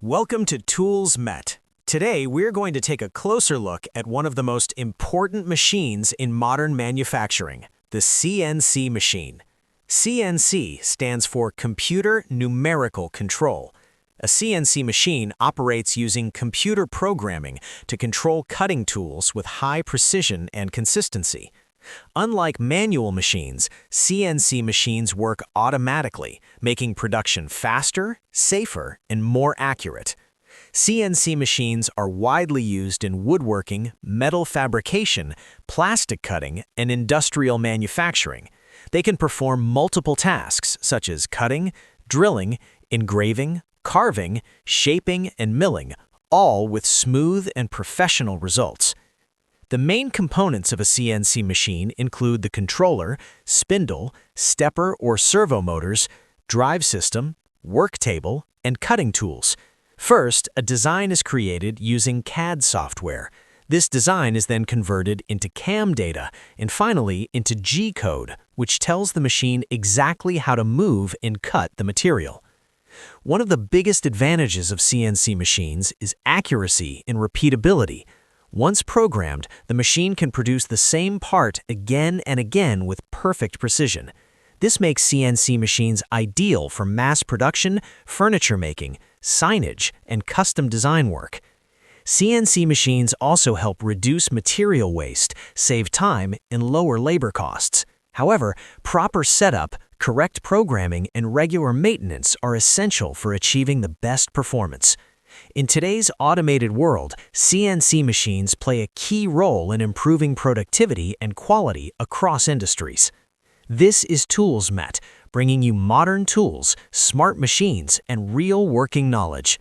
Welcome to ToolsMet. Today, we're going to take a closer look at one of the most important machines in modern manufacturing, the CNC machine. CNC stands for Computer Numerical Control. A CNC machine operates using computer programming to control cutting tools with high precision and consistency. Unlike manual machines, CNC machines work automatically, making production faster, safer, and more accurate. CNC machines are widely used in woodworking, metal fabrication, plastic cutting, and industrial manufacturing. They can perform multiple tasks such as cutting, drilling, engraving, carving, shaping, and milling, all with smooth and professional results. The main components of a CNC machine include the controller, spindle, stepper or servo motors, drive system, work table, and cutting tools. First, a design is created using CAD software. This design is then converted into CAM data and finally into G-code, which tells the machine exactly how to move and cut the material. One of the biggest advantages of CNC machines is accuracy and repeatability. Once programmed, the machine can produce the same part again and again with perfect precision. This makes CNC machines ideal for mass production, furniture making, signage, and custom design work. CNC machines also help reduce material waste, save time, and lower labor costs. However, proper setup, correct programming, and regular maintenance are essential for achieving the best performance. In today's automated world, CNC machines play a key role in improving productivity and quality across industries. This is ToolsMet, bringing you modern tools, smart machines, and real working knowledge.